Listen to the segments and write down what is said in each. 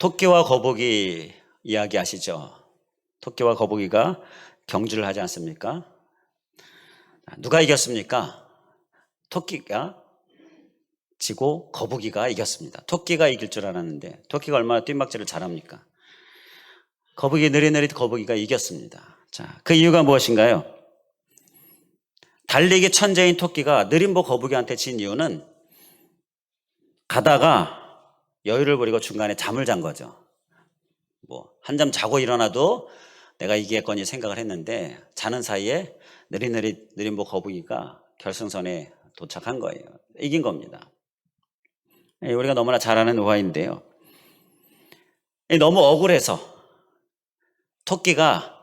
토끼와 거북이 이야기 아시죠? 토끼와 거북이가 경주를 하지 않습니까? 누가 이겼습니까? 토끼가 지고 거북이가 이겼습니다. 토끼가 이길 줄 알았는데 토끼가 얼마나 뜀박질을 잘합니까? 느릿느릿 거북이가 이겼습니다. 자, 그 이유가 무엇인가요? 달리기 천재인 토끼가 느림보 거북이한테 진 이유는 가다가 여유를 부리고 중간에 잠을 잔 거죠. 한잠 자고 일어나도 내가 이기겠거니 생각을 했는데 자는 사이에 느릿느릿 거북이가 결승선에 도착한 거예요. 이긴 겁니다. 우리가 너무나 잘 아는 우화인데요. 너무 억울해서 토끼가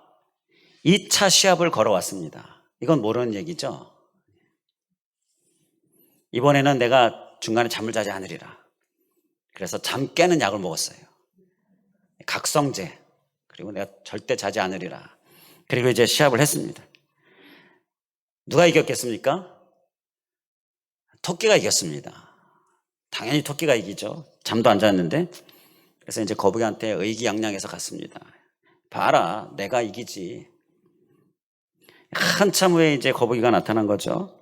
2차 시합을 걸어왔습니다. 이건 모르는 얘기죠. 이번에는 내가 중간에 잠을 자지 않으리라. 그래서 잠 깨는 약을 먹었어요. 각성제. 그리고 내가 절대 자지 않으리라. 그리고 이제 시합을 했습니다. 누가 이겼겠습니까? 토끼가 이겼습니다. 당연히 토끼가 이기죠. 잠도 안 잤는데. 그래서 이제 거북이한테 의기양양해서 갔습니다. 봐라, 내가 이기지. 한참 후에 이제 거북이가 나타난 거죠.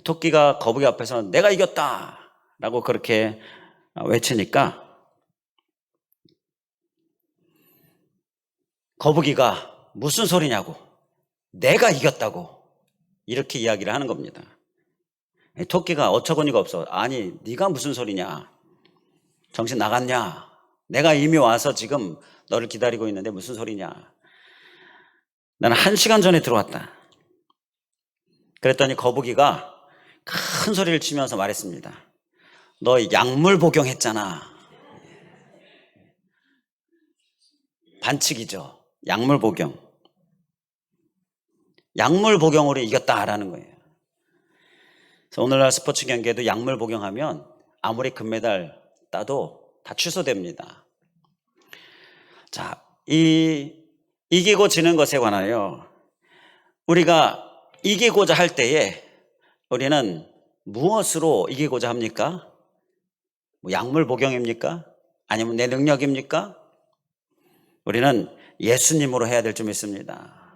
토끼가 거북이 앞에서 내가 이겼다! 라고 그렇게 외치니까 거북이가 무슨 소리냐고, 내가 이겼다고 이렇게 이야기를 하는 겁니다. 토끼가 어처구니가 없어. 아니, 네가 무슨 소리냐, 정신 나갔냐, 내가 이미 와서 지금 너를 기다리고 있는데 무슨 소리냐, 나는 1시간 전에 들어왔다. 그랬더니 거북이가 큰 소리를 치면서 말했습니다. 너 약물 복용했잖아. 반칙이죠. 약물 복용. 약물 복용으로 이겼다라는 거예요. 그래서 오늘날 스포츠 경기에도 약물 복용하면 아무리 금메달 따도 다 취소됩니다. 자, 이기고 지는 것에 관하여 우리가 이기고자 할 때에 우리는 무엇으로 이기고자 합니까? 약물 복용입니까? 아니면 내 능력입니까? 우리는 예수님으로 해야 될 줄 믿습니다.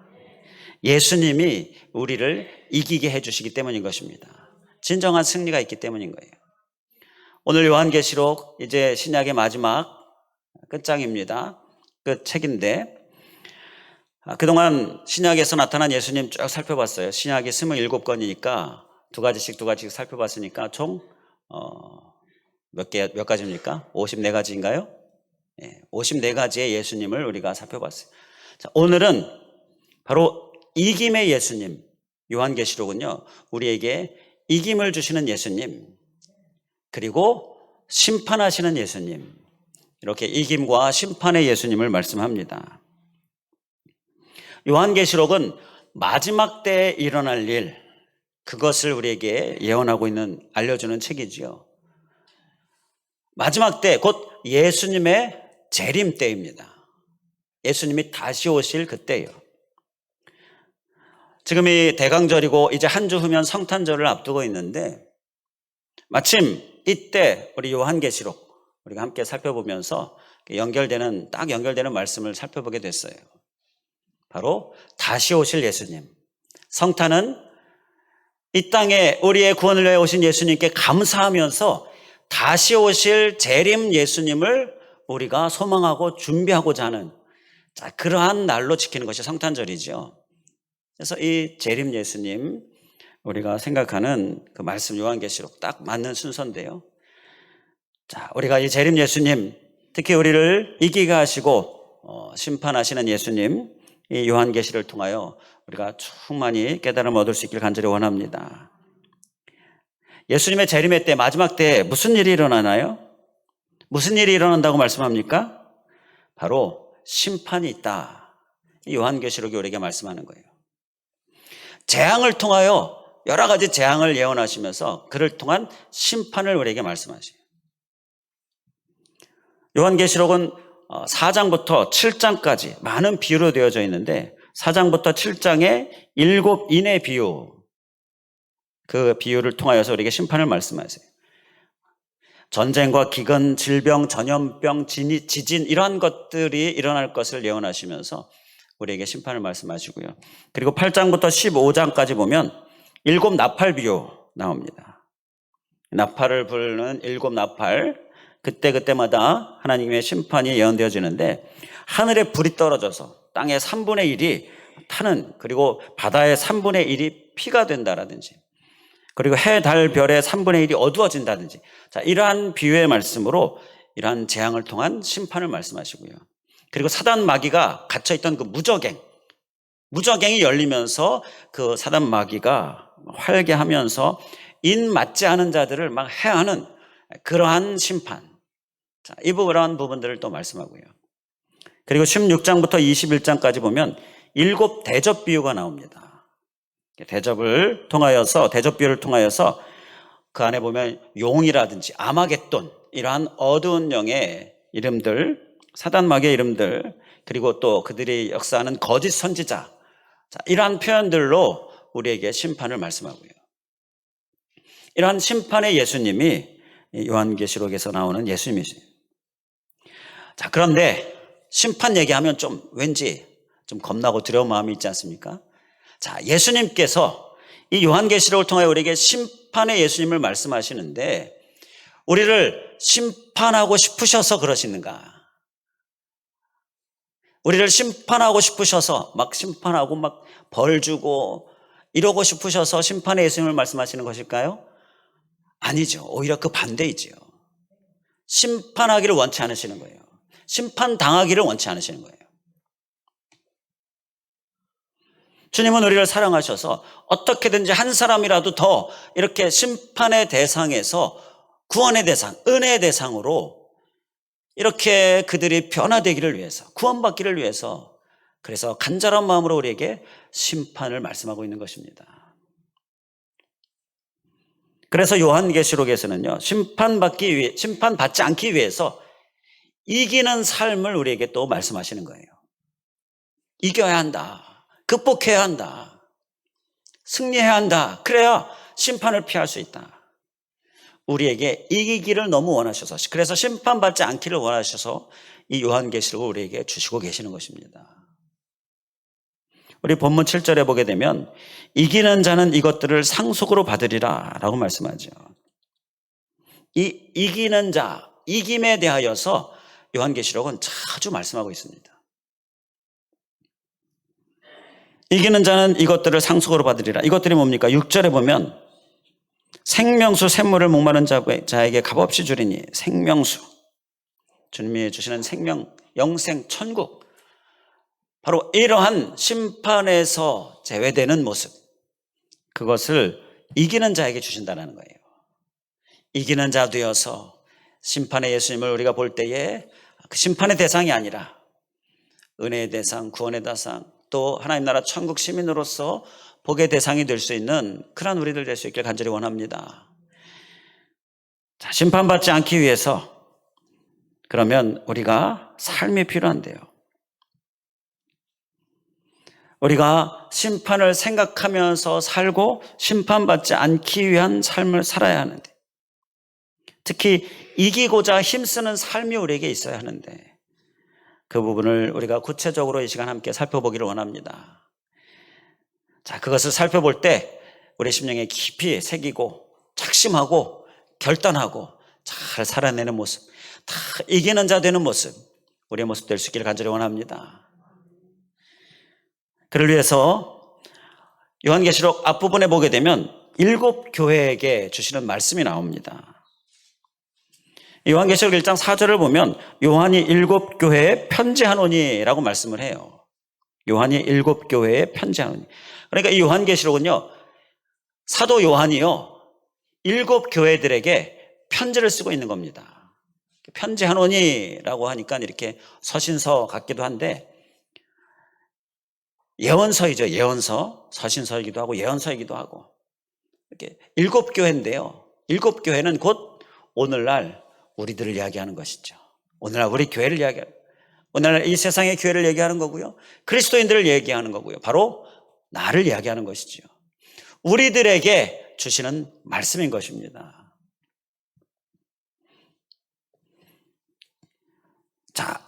예수님이 우리를 이기게 해주시기 때문인 것입니다. 진정한 승리가 있기 때문인 거예요. 오늘 요한계시록 이제 신약의 마지막 끝장입니다. 끝책인데 그동안 신약에서 나타난 예수님 쭉 살펴봤어요. 신약이 27권이니까 두 가지씩 살펴봤으니까 총 몇 가지입니까? 54가지인가요? 네, 54가지의 예수님을 우리가 살펴봤어요. 자, 오늘은 바로 이김의 예수님, 요한계시록은요, 우리에게 이김을 주시는 예수님, 그리고 심판하시는 예수님, 이렇게 이김과 심판의 예수님을 말씀합니다. 요한계시록은 마지막 때에 일어날 일, 그것을 우리에게 예언하고 알려주는 책이지요. 마지막 때, 곧 예수님의 재림 때입니다. 예수님이 다시 오실 그때예요. 지금이 대강절이고 이제 한 주 후면 성탄절을 앞두고 있는데 마침 이때 우리 요한계시록 우리가 함께 살펴보면서 딱 연결되는 말씀을 살펴보게 됐어요. 바로 다시 오실 예수님. 성탄은 이 땅에 우리의 구원을 위해 오신 예수님께 감사하면서 다시 오실 재림 예수님을 우리가 소망하고 준비하고자 하는 그러한 날로 지키는 것이 성탄절이죠. 그래서 이 재림 예수님 우리가 생각하는 그 말씀 요한계시록 딱 맞는 순서인데요. 자, 우리가 이 재림 예수님, 특히 우리를 이기게 하시고 심판하시는 예수님, 이 요한계시를 통하여 우리가 충만히 깨달음을 얻을 수 있기를 간절히 원합니다. 예수님의 재림의 때, 마지막 때에 무슨 일이 일어나나요? 무슨 일이 일어난다고 말씀합니까? 바로 심판이 있다. 이 요한계시록이 우리에게 말씀하는 거예요. 재앙을 통하여 여러 가지 재앙을 예언하시면서 그를 통한 심판을 우리에게 말씀하셔요. 요한계시록은 4장부터 7장까지 많은 비유로 되어져 있는데 4장부터 7장에 7인의 비유, 그 비유를 통하여서 우리에게 심판을 말씀하세요. 전쟁과 기근, 질병, 전염병, 지진 이러한 것들이 일어날 것을 예언하시면서 우리에게 심판을 말씀하시고요. 그리고 8장부터 15장까지 보면 7 나팔 비유 나옵니다. 나팔을 부르는 7 나팔, 그때마다 하나님의 심판이 예언되어지는데, 하늘에 불이 떨어져서 땅의 3분의 1이 타는, 그리고 바다의 3분의 1이 피가 된다라든지, 그리고 해, 달, 별의 3분의 1이 어두워진다든지, 자, 이러한 비유의 말씀으로 이러한 재앙을 통한 심판을 말씀하시고요. 그리고 사단 마귀가 갇혀있던 그 무저갱이 열리면서 그 사단 마귀가 활개하면서 인 맞지 않은 자들을 막 해하는 그러한 심판. 자, 이러한 부분들을 또 말씀하고요. 그리고 16장부터 21장까지 보면 7 대접 비유가 나옵니다. 대접 비유를 통하여서 그 안에 보면 용이라든지 아마겟돈, 이러한 어두운 영의 이름들, 사단 마귀의 이름들, 그리고 또 그들이 역사하는 거짓 선지자, 자, 이러한 표현들로 우리에게 심판을 말씀하고요. 이러한 심판의 예수님이 요한계시록에서 나오는 예수님이세요. 자, 그런데 심판 얘기하면 좀 왠지 좀 겁나고 두려운 마음이 있지 않습니까? 자, 예수님께서 이 요한계시록을 통해 우리에게 심판의 예수님을 말씀하시는데, 우리를 심판하고 싶으셔서 그러시는가? 우리를 심판하고 싶으셔서 막 심판하고 막 벌 주고 이러고 싶으셔서 심판의 예수님을 말씀하시는 것일까요? 아니죠. 오히려 그 반대이지요. 심판하기를 원치 않으시는 거예요. 심판당하기를 원치 않으시는 거예요. 주님은 우리를 사랑하셔서 어떻게든지 한 사람이라도 더 이렇게 심판의 대상에서 구원의 대상, 은혜의 대상으로 이렇게 그들이 변화되기를 위해서, 구원받기를 위해서, 그래서 간절한 마음으로 우리에게 심판을 말씀하고 있는 것입니다. 그래서 요한계시록에서는요, 심판받지 않기 위해서 이기는 삶을 우리에게 또 말씀하시는 거예요. 이겨야 한다. 극복해야 한다. 승리해야 한다. 그래야 심판을 피할 수 있다. 우리에게 이기기를 너무 원하셔서, 그래서 심판받지 않기를 원하셔서 이 요한계시록을 우리에게 주시고 계시는 것입니다. 우리 본문 7절에 보게 되면 이기는 자는 이것들을 상속으로 받으리라 라고 말씀하죠. 이 이기는 자, 이김에 대하여서 요한계시록은 자주 말씀하고 있습니다. 이기는 자는 이것들을 상속으로 받으리라. 이것들이 뭡니까? 6절에 보면 생명수 샘물을 목마른 자에게 값없이 주리니, 생명수, 주님이 주시는 생명, 영생, 천국, 바로 이러한 심판에서 제외되는 모습, 그것을 이기는 자에게 주신다는 거예요. 이기는 자 되어서 심판의 예수님을 우리가 볼 때에 그 심판의 대상이 아니라 은혜의 대상, 구원의 대상, 또 하나님 나라 천국 시민으로서 복의 대상이 될 수 있는 그런 우리들 될 수 있길 간절히 원합니다. 자, 심판받지 않기 위해서 그러면 우리가 삶이 필요한데요. 우리가 심판을 생각하면서 살고 심판받지 않기 위한 삶을 살아야 하는데, 특히 이기고자 힘쓰는 삶이 우리에게 있어야 하는데, 그 부분을 우리가 구체적으로 이 시간 함께 살펴보기를 원합니다. 자, 그것을 살펴볼 때 우리 심령에 깊이 새기고 착심하고 결단하고 잘 살아내는 모습, 다 이기는 자 되는 모습, 우리의 모습 될 수 있기를 간절히 원합니다. 그를 위해서 요한계시록 앞부분에 보게 되면 7 교회에게 주시는 말씀이 나옵니다. 요한계시록 1장 4절을 보면 요한이 7 교회에 편지하노니라고 말씀을 해요. 요한이 7 교회에 편지하노니. 그러니까 이 요한계시록은요, 사도 요한이요 7 교회들에게 편지를 쓰고 있는 겁니다. 편지하노니라고 하니까 이렇게 서신서 같기도 한데, 예언서이죠. 예언서, 서신서이기도 하고 예언서이기도 하고, 이렇게 7 교회인데요, 7 교회는 곧 오늘날 우리들을 이야기하는 것이죠. 오늘날 우리 교회를 이야기하는, 오늘날 이 세상의 교회를 얘기하는 거고요, 그리스도인들을 얘기하는 거고요, 바로 나를 이야기하는 것이죠. 우리들에게 주시는 말씀인 것입니다.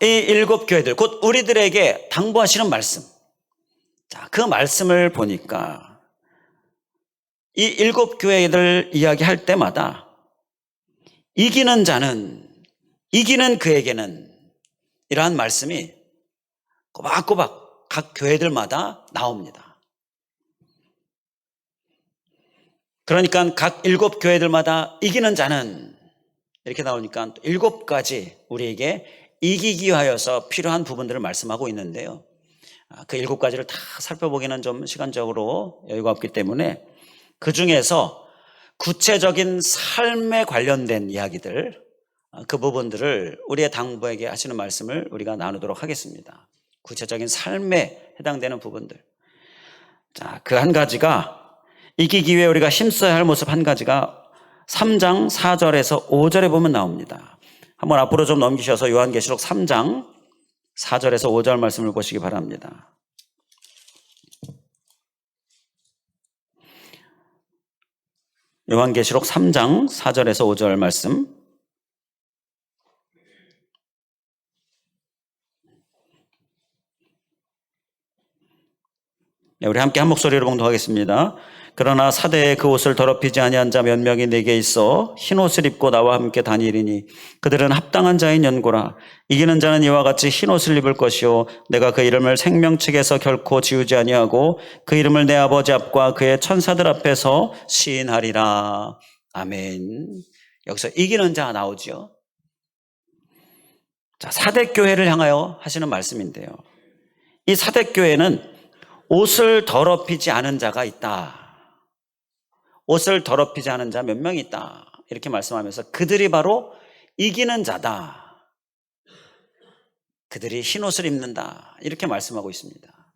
이 7교회들, 곧 우리들에게 당부하시는 말씀. 자, 그 말씀을 보니까 이 7교회들 이야기할 때마다 이기는 자는, 이기는 그에게는, 이러한 말씀이 꼬박꼬박 각 교회들마다 나옵니다. 그러니까 각 7교회들마다 이기는 자는 이렇게 나오니까 7가지 우리에게 이기기 위하여서 필요한 부분들을 말씀하고 있는데요. 그 7가지를 다 살펴보기는 좀 시간적으로 여유가 없기 때문에 그 중에서 구체적인 삶에 관련된 이야기들, 그 부분들을 우리의 당부에게 하시는 말씀을 우리가 나누도록 하겠습니다. 구체적인 삶에 해당되는 부분들. 자, 그 한 가지가 이기기 위해 우리가 힘써야 할 모습 한 가지가 3장 4절에서 5절에 보면 나옵니다. 한번 앞으로 좀 넘기셔서 요한계시록 3장 4절에서 5절 말씀을 보시기 바랍니다. 요한계시록 3장 4절에서 5절 말씀. 네, 우리 함께 한 목소리로 봉독하겠습니다. 그러나 사대에 그 옷을 더럽히지 아니한 자 몇 명이 내게 있어 흰 옷을 입고 나와 함께 다니리니 그들은 합당한 자인 연고라. 이기는 자는 이와 같이 흰 옷을 입을 것이요 내가 그 이름을 생명책에서 결코 지우지 아니하고 그 이름을 내 아버지 앞과 그의 천사들 앞에서 시인하리라. 아멘. 여기서 이기는 자 나오죠. 자, 사대교회를 향하여 하시는 말씀인데요. 이 사대교회는 옷을 더럽히지 않은 자가 있다. 옷을 더럽히지 않은 자 몇 명 있다. 이렇게 말씀하면서 그들이 바로 이기는 자다. 그들이 흰 옷을 입는다. 이렇게 말씀하고 있습니다.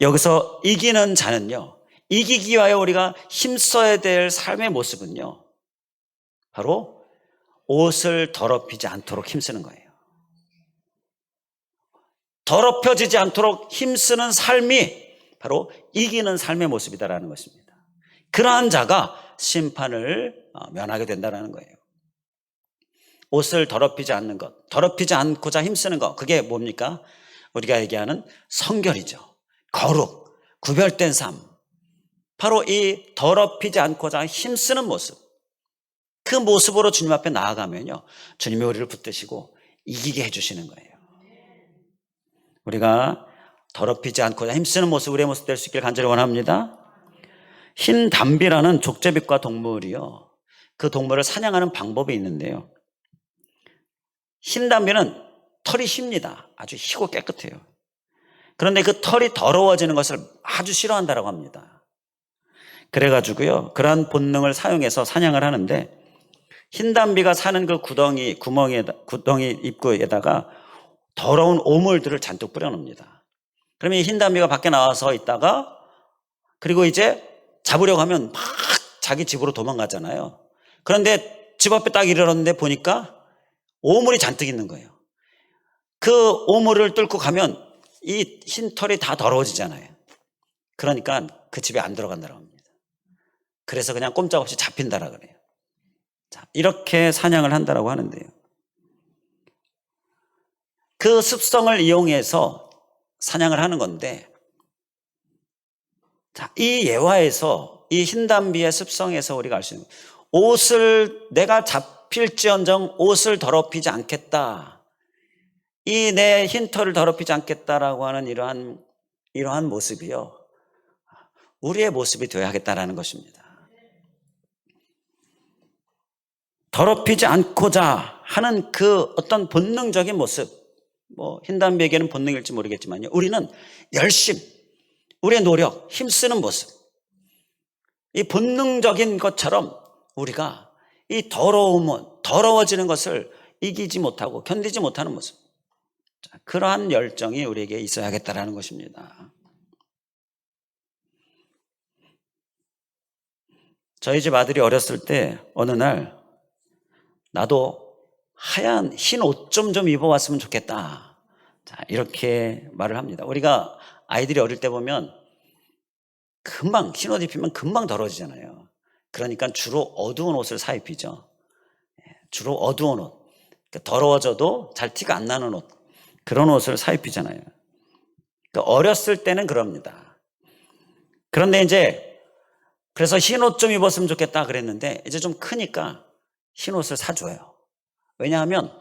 여기서 이기는 자는요, 이기기 위하여 우리가 힘써야 될 삶의 모습은요, 바로 옷을 더럽히지 않도록 힘쓰는 거예요. 더럽혀지지 않도록 힘쓰는 삶이 바로 이기는 삶의 모습이다라는 것입니다. 그러한 자가 심판을 면하게 된다는 거예요. 옷을 더럽히지 않는 것, 더럽히지 않고자 힘쓰는 것, 그게 뭡니까? 우리가 얘기하는 성결이죠. 거룩, 구별된 삶. 바로 이 더럽히지 않고자 힘쓰는 모습. 그 모습으로 주님 앞에 나아가면요, 주님이 우리를 붙드시고 이기게 해주시는 거예요. 우리가 더럽히지 않고자 힘쓰는 모습, 우리의 모습 될 수 있길 간절히 원합니다. 흰 담비라는 족제비과 동물이요, 그 동물을 사냥하는 방법이 있는데요, 흰 담비는 털이 힙니다. 아주 희고 깨끗해요. 그런데 그 털이 더러워지는 것을 아주 싫어한다고 합니다. 그래가지고요, 그러한 본능을 사용해서 사냥을 하는데, 흰 담비가 사는 그 구덩이 입구에다가 더러운 오물들을 잔뜩 뿌려놓습니다. 그러면 이 흰 담비가 밖에 나와서 있다가, 그리고 이제 잡으려고 하면 막 자기 집으로 도망가잖아요. 그런데 집 앞에 딱 이르렀는데 보니까 오물이 잔뜩 있는 거예요. 그 오물을 뚫고 가면 이 흰 털이 다 더러워지잖아요. 그러니까 그 집에 안 들어간다고 합니다. 그래서 그냥 꼼짝없이 잡힌다라 그래요. 자, 이렇게 사냥을 한다라고 하는데요, 그 습성을 이용해서 사냥을 하는 건데, 자, 이 예화에서 이 흰담비의 습성에서 우리가 알 수 있는, 옷을 내가 잡힐지언정 옷을 더럽히지 않겠다, 이 내 흰털을 더럽히지 않겠다라고 하는 이러한 모습이요, 우리의 모습이 되어야 하겠다라는 것입니다. 더럽히지 않고자 하는 그 어떤 본능적인 모습, 흰담비에게는 본능일지 모르겠지만요, 우리는 열심, 우리의 노력, 힘쓰는 모습, 이 본능적인 것처럼 우리가 이 더러워지는 것을 이기지 못하고 견디지 못하는 모습, 그러한 열정이 우리에게 있어야겠다라는 것입니다. 저희 집 아들이 어렸을 때 어느 날 나도 하얀 흰 옷 좀 입어봤으면 좋겠다, 자, 이렇게 말을 합니다. 우리가 아이들이 어릴 때 보면 금방 흰 옷 입히면 금방 더러워지잖아요. 그러니까 주로 어두운 옷을 사 입히죠. 주로 어두운 옷. 더러워져도 잘 티가 안 나는 옷, 그런 옷을 사입히잖아요. 그러니까 어렸을 때는 그럽니다. 그런데 이제 그래서 흰 옷 좀 입었으면 좋겠다 그랬는데 이제 좀 크니까 흰 옷을 사줘요. 왜냐하면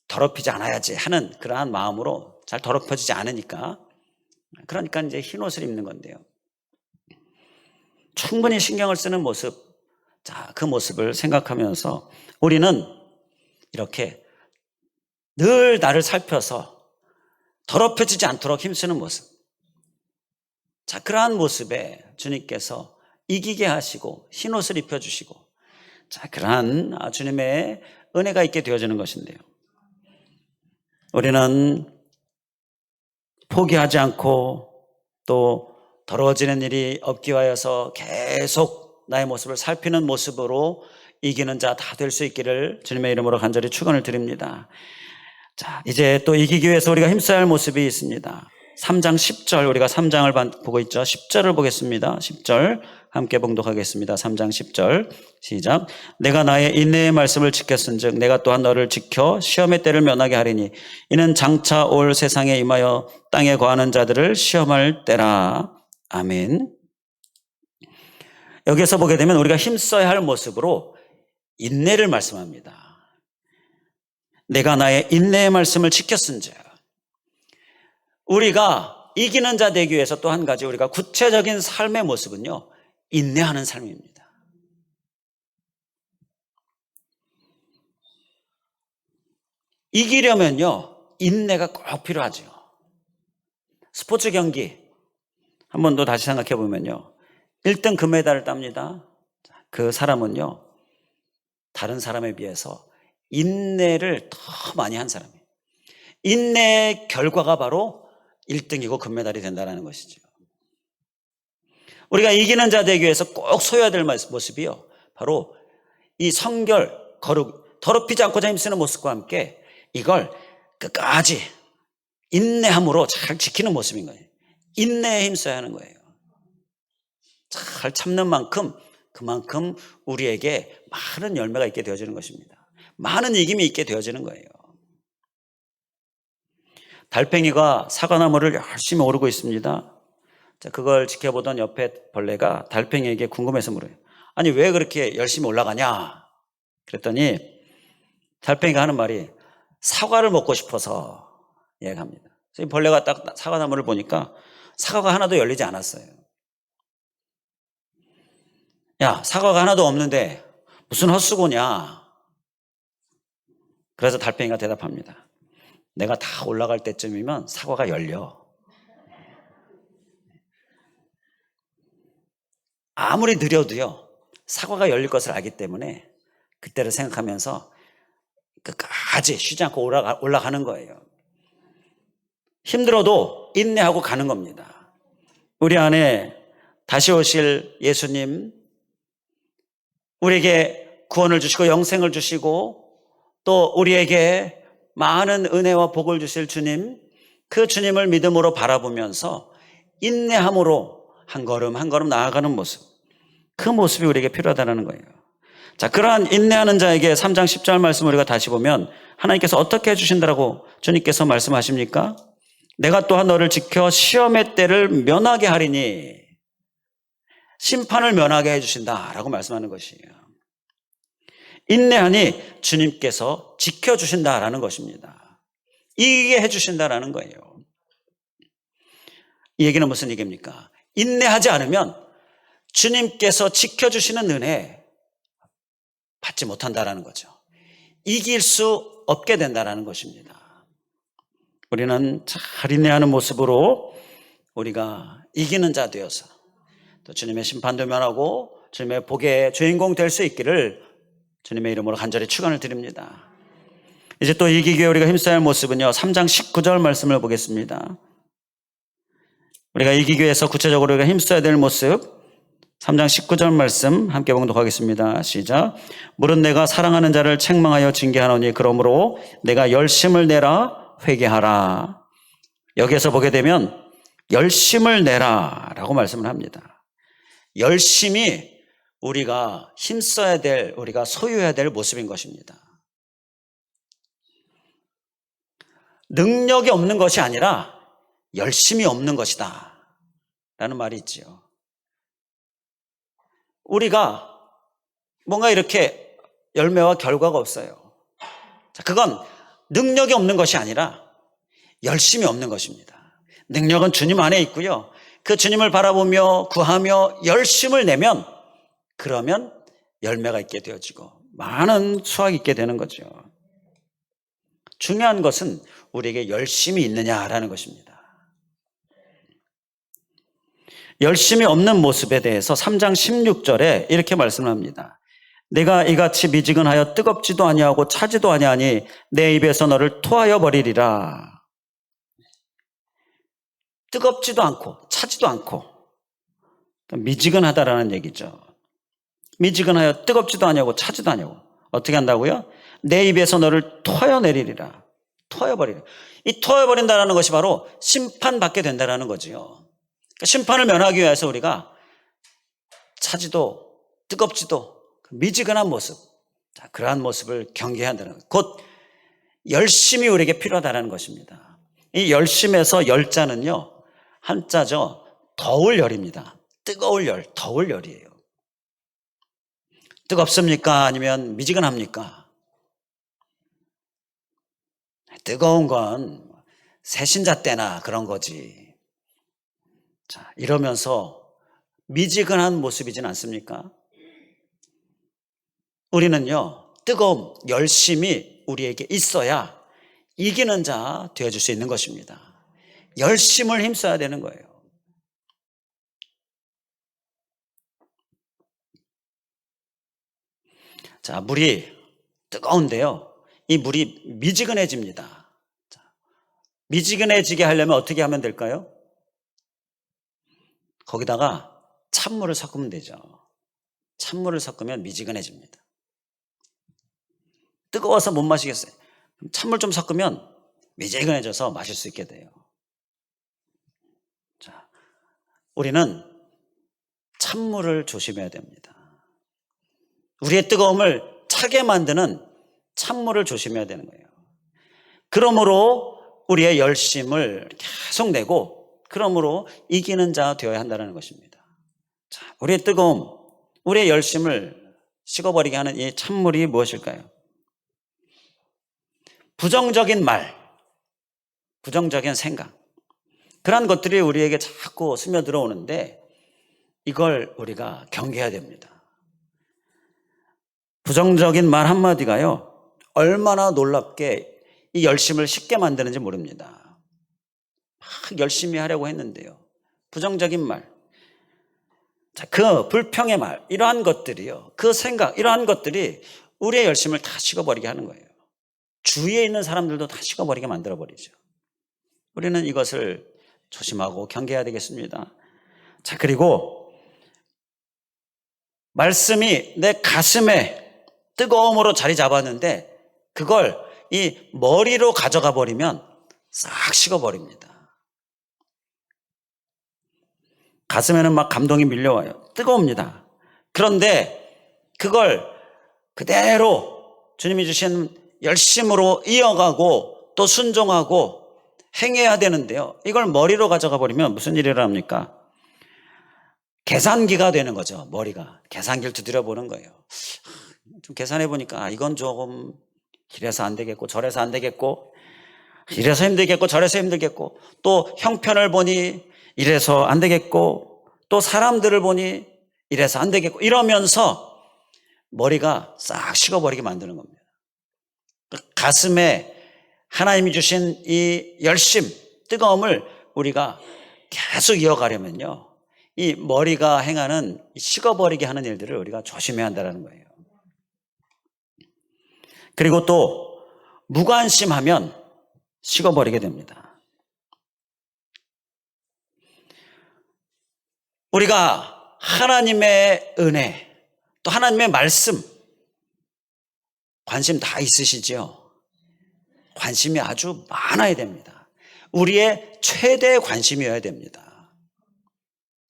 더럽히지 않아야지 하는 그러한 마음으로, 잘 더럽혀지지 않으니까. 그러니까 이제 흰 옷을 입는 건데요. 충분히 신경을 쓰는 모습, 자, 그 모습을 생각하면서 우리는 이렇게 늘 나를 살펴서 더럽혀지지 않도록 힘쓰는 모습, 자, 그러한 모습에 주님께서 이기게 하시고 흰 옷을 입혀주시고, 자, 그러한 주님의 은혜가 있게 되어지는 것인데요. 우리는 포기하지 않고 또 더러워지는 일이 없기 위하여서 계속 나의 모습을 살피는 모습으로 이기는 자 다 될 수 있기를 주님의 이름으로 간절히 축원을 드립니다. 자, 이제 또 이기기 위해서 우리가 힘써야 할 모습이 있습니다. 3장 10절, 우리가 3장을 보고 있죠. 10절을 보겠습니다. 10절 함께 봉독하겠습니다. 3장 10절 시작. 내가 나의 인내의 말씀을 지켰은즉 내가 또한 너를 지켜 시험의 때를 면하게 하리니 이는 장차 올 세상에 임하여 땅에 거하는 자들을 시험할 때라. 아멘. 여기서 보게 되면 우리가 힘써야 할 모습으로 인내를 말씀합니다. 내가 나의 인내의 말씀을 지켰은즉, 우리가 이기는 자 되기 위해서 또 한 가지 우리가 구체적인 삶의 모습은요, 인내하는 삶입니다. 이기려면요, 인내가 꼭 필요하죠. 스포츠 경기 한 번 더 다시 생각해 보면요, 1등 금메달을 tab니다. 그 사람은요, 다른 사람에 비해서 인내를 더 많이 한 사람이에요. 인내의 결과가 바로 1등이고 금메달이 된다는 것이죠. 우리가 이기는 자 되기 위해서 꼭 소유해야 될 모습이요, 바로 이 성결, 거룩, 더럽히지 않고자 힘쓰는 모습과 함께 이걸 끝까지 인내함으로 잘 지키는 모습인 거예요. 인내에 힘써야 하는 거예요. 잘 참는 만큼 그만큼 우리에게 많은 열매가 있게 되어지는 것입니다. 많은 이김이 있게 되어지는 거예요. 달팽이가 사과나무를 열심히 오르고 있습니다. 자, 그걸 지켜보던 옆에 벌레가 달팽이에게 궁금해서 물어요. 아니, 왜 그렇게 열심히 올라가냐? 그랬더니 달팽이가 하는 말이 사과를 먹고 싶어서 얘기합니다. 그래서 벌레가 딱 사과나무를 보니까 사과가 하나도 열리지 않았어요. 야, 사과가 하나도 없는데 무슨 헛수고냐? 그래서 달팽이가 대답합니다. 내가 다 올라갈 때쯤이면 사과가 열려. 아무리 느려도요, 사과가 열릴 것을 알기 때문에 그때를 생각하면서 끝까지 쉬지 않고 올라가는 거예요. 힘들어도 인내하고 가는 겁니다. 우리 안에 다시 오실 예수님, 우리에게 구원을 주시고 영생을 주시고 또 우리에게 많은 은혜와 복을 주실 주님, 그 주님을 믿음으로 바라보면서 인내함으로 한 걸음 한 걸음 나아가는 모습, 그 모습이 우리에게 필요하다는 거예요. 자, 그러한 인내하는 자에게 3장 10절 말씀 우리가 다시 보면 하나님께서 어떻게 해주신다라고 주님께서 말씀하십니까? 내가 또한 너를 지켜 시험의 때를 면하게 하리니, 심판을 면하게 해주신다라고 말씀하는 것이에요. 인내하니 주님께서 지켜주신다라는 것입니다. 이기게 해주신다라는 거예요. 이 얘기는 무슨 얘기입니까? 인내하지 않으면 주님께서 지켜주시는 은혜 받지 못한다라는 거죠. 이길 수 없게 된다라는 것입니다. 우리는 잘 인내하는 모습으로 우리가 이기는 자 되어서 또 주님의 심판도 면하고 주님의 복의 주인공 될 수 있기를 주님의 이름으로 간절히 축원을 드립니다. 이제 또 이기기 위해 우리가 힘써야 할 모습은요, 3장 19절 말씀을 보겠습니다. 우리가 이기기 위해서 구체적으로 우리가 힘써야 될 모습, 3장 19절 말씀 함께 봉독하겠습니다. 시작. 물은 내가 사랑하는 자를 책망하여 징계하노니 그러므로 내가 열심을 내라 회개하라. 여기에서 보게 되면 열심을 내라 라고 말씀을 합니다. 열심히 우리가 힘써야 될, 우리가 소유해야 될 모습인 것입니다. 능력이 없는 것이 아니라 열심이 없는 것이다 라는 말이 있지요. 우리가 뭔가 이렇게 열매와 결과가 없어요. 자, 그건 능력이 없는 것이 아니라 열심이 없는 것입니다. 능력은 주님 안에 있고요. 그 주님을 바라보며 구하며 열심을 내면 그러면 열매가 있게 되어지고 많은 수확이 있게 되는 거죠. 중요한 것은 우리에게 열심이 있느냐라는 것입니다. 열심이 없는 모습에 대해서 3장 16절에 이렇게 말씀합니다. 내가 이같이 미지근하여 뜨겁지도 아니하고 차지도 아니하니 내 입에서 너를 토하여 버리리라. 뜨겁지도 않고 차지도 않고 미지근하다라는 얘기죠. 미지근하여 뜨겁지도 아니하고 차지도 아니하고 어떻게 한다고요? 내 입에서 너를 토하여내리리라. 토하여버리라. 이 토하여버린다는 것이 바로 심판받게 된다는 거지요. 그러니까 심판을 면하기 위해서 우리가 차지도 뜨겁지도 미지근한 모습, 자, 그러한 모습을 경계해야 한다는 것. 곧 열심이 우리에게 필요하다는 것입니다. 이 열심에서 열자는요 한자죠. 더울 열입니다. 뜨거울 열, 더울 열이에요. 뜨겁습니까? 아니면 미지근합니까? 뜨거운 건 새신자 때나 그런 거지. 자, 이러면서 미지근한 모습이진 않습니까? 우리는요, 뜨거움, 열심이 우리에게 있어야 이기는 자 되어줄 수 있는 것입니다. 열심을 힘써야 되는 거예요. 자, 물이 뜨거운데요. 이 물이 미지근해집니다. 자, 미지근해지게 하려면 어떻게 하면 될까요? 거기다가 찬물을 섞으면 되죠. 찬물을 섞으면 미지근해집니다. 뜨거워서 못 마시겠어요. 찬물 좀 섞으면 미지근해져서 마실 수 있게 돼요. 자, 우리는 찬물을 조심해야 됩니다. 우리의 뜨거움을 차게 만드는 찬물을 조심해야 되는 거예요. 그러므로 우리의 열심을 계속 내고 그러므로 이기는 자 되어야 한다는 것입니다. 자, 우리의 뜨거움, 우리의 열심을 식어버리게 하는 이 찬물이 무엇일까요? 부정적인 말, 부정적인 생각, 그런 것들이 우리에게 자꾸 스며들어 오는데 이걸 우리가 경계해야 됩니다. 부정적인 말 한마디가요 얼마나 놀랍게 이 열심을 식게 만드는지 모릅니다. 막 열심히 하려고 했는데요 부정적인 말, 자, 그 불평의 말, 이러한 것들이요 그 생각, 이러한 것들이 우리의 열심을 다 식어버리게 하는 거예요. 주위에 있는 사람들도 다 식어버리게 만들어버리죠. 우리는 이것을 조심하고 경계해야 되겠습니다. 자, 그리고 말씀이 내 가슴에 뜨거움으로 자리 잡았는데 그걸 이 머리로 가져가 버리면 싹 식어버립니다. 가슴에는 막 감동이 밀려와요. 뜨거웁니다. 그런데 그걸 그대로 주님이 주신 열심으로 이어가고 또 순종하고 행해야 되는데요 이걸 머리로 가져가 버리면 무슨 일이 일어납니까? 계산기가 되는 거죠. 머리가 계산기를 두드려 보는 거예요. 좀 계산해 보니까 이건 조금 이래서 안 되겠고 저래서 안 되겠고 이래서 힘들겠고 저래서 힘들겠고 또 형편을 보니 이래서 안 되겠고 또 사람들을 보니 이래서 안 되겠고 이러면서 머리가 싹 식어버리게 만드는 겁니다. 가슴에 하나님이 주신 이 열심, 뜨거움을 우리가 계속 이어가려면요 이 머리가 행하는 식어버리게 하는 일들을 우리가 조심해야 한다는 거예요. 그리고 또 무관심하면 식어버리게 됩니다. 우리가 하나님의 은혜, 또 하나님의 말씀 관심 다 있으시죠? 관심이 아주 많아야 됩니다. 우리의 최대 관심이어야 됩니다.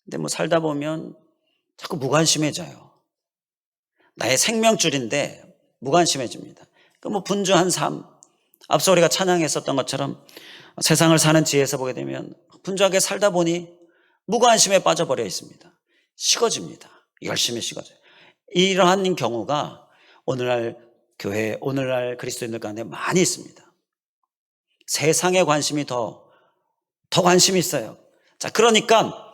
근데 뭐 살다 보면 자꾸 무관심해져요. 나의 생명줄인데 무관심해집니다. 그 뭐 분주한 삶, 앞서 우리가 찬양했었던 것처럼 세상을 사는 지혜에서 보게 되면 분주하게 살다 보니 무관심에 빠져버려 있습니다. 식어집니다. 열심히 식어져요. 이러한 경우가 오늘날 교회, 오늘날 그리스도인들 가운데 많이 있습니다. 세상에 관심이 더 관심이 있어요. 자, 그러니까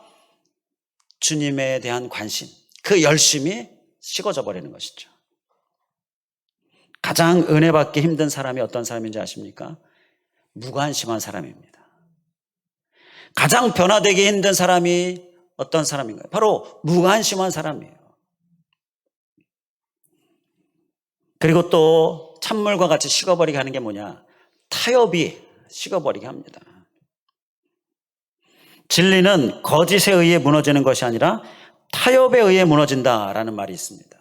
주님에 대한 관심, 그 열심이 식어져 버리는 것이죠. 가장 은혜 받기 힘든 사람이 어떤 사람인지 아십니까? 무관심한 사람입니다. 가장 변화되기 힘든 사람이 어떤 사람인가요? 바로 무관심한 사람이에요. 그리고 또 찬물과 같이 식어버리게 하는 게 뭐냐? 타협이 식어버리게 합니다. 진리는 거짓에 의해 무너지는 것이 아니라 타협에 의해 무너진다라는 말이 있습니다.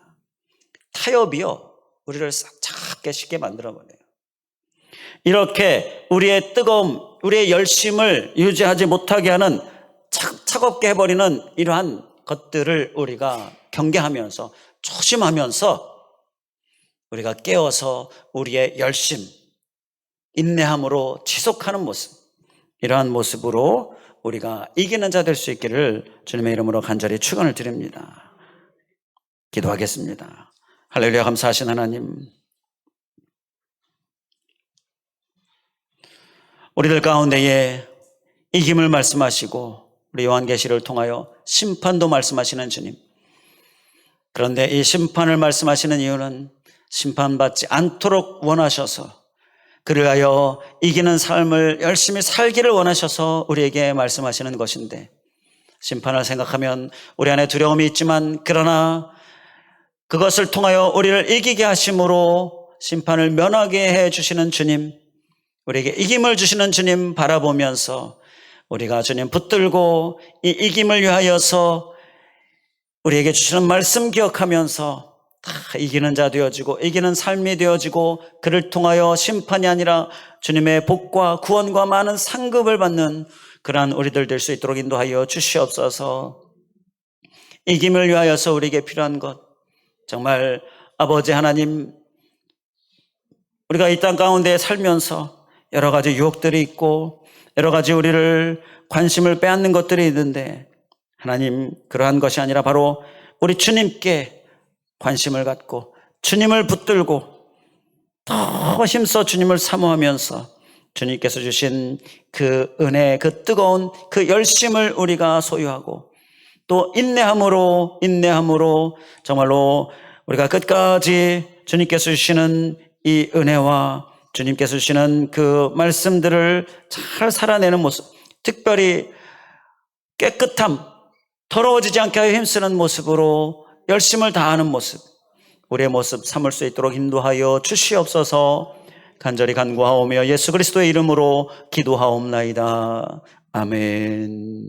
타협이요, 우리를 싹 작게 쉽게 만들어버려요. 이렇게 우리의 뜨거움, 우리의 열심을 유지하지 못하게 하는 차갑게 해버리는 이러한 것들을 우리가 경계하면서 조심하면서 우리가 깨어서 우리의 열심, 인내함으로 지속하는 모습, 이러한 모습으로 우리가 이기는 자 될 수 있기를 주님의 이름으로 간절히 축원을 드립니다. 기도하겠습니다. 할렐루야. 감사하신 하나님, 우리들 가운데에 이김을 말씀하시고 우리 요한계시를 통하여 심판도 말씀하시는 주님, 그런데 이 심판을 말씀하시는 이유는 심판받지 않도록 원하셔서 그를 하여 이기는 삶을 열심히 살기를 원하셔서 우리에게 말씀하시는 것인데, 심판을 생각하면 우리 안에 두려움이 있지만 그러나 그것을 통하여 우리를 이기게 하심으로 심판을 면하게 해주시는 주님, 우리에게 이김을 주시는 주님 바라보면서 우리가 주님 붙들고 이 이김을 위하여서 우리에게 주시는 말씀 기억하면서 다 이기는 자 되어지고 이기는 삶이 되어지고 그를 통하여 심판이 아니라 주님의 복과 구원과 많은 상급을 받는 그러한 우리들 될 수 있도록 인도하여 주시옵소서. 이김을 위하여서 우리에게 필요한 것, 정말 아버지 하나님, 우리가 이 땅 가운데 살면서 여러 가지 유혹들이 있고 여러 가지 우리를 관심을 빼앗는 것들이 있는데, 하나님, 그러한 것이 아니라 바로 우리 주님께 관심을 갖고 주님을 붙들고 더 힘써 주님을 사모하면서 주님께서 주신 그 은혜, 그 뜨거운 그 열심을 우리가 소유하고 또 인내함으로 정말로 우리가 끝까지 주님께서 주시는 이 은혜와 주님께서 주시는 그 말씀들을 잘 살아내는 모습, 특별히 깨끗함, 더러워지지 않게 하여 힘쓰는 모습으로 열심을 다하는 모습, 우리의 모습 삼을 수 있도록 인도하여 주시옵소서. 간절히 간구하오며 예수 그리스도의 이름으로 기도하옵나이다. 아멘.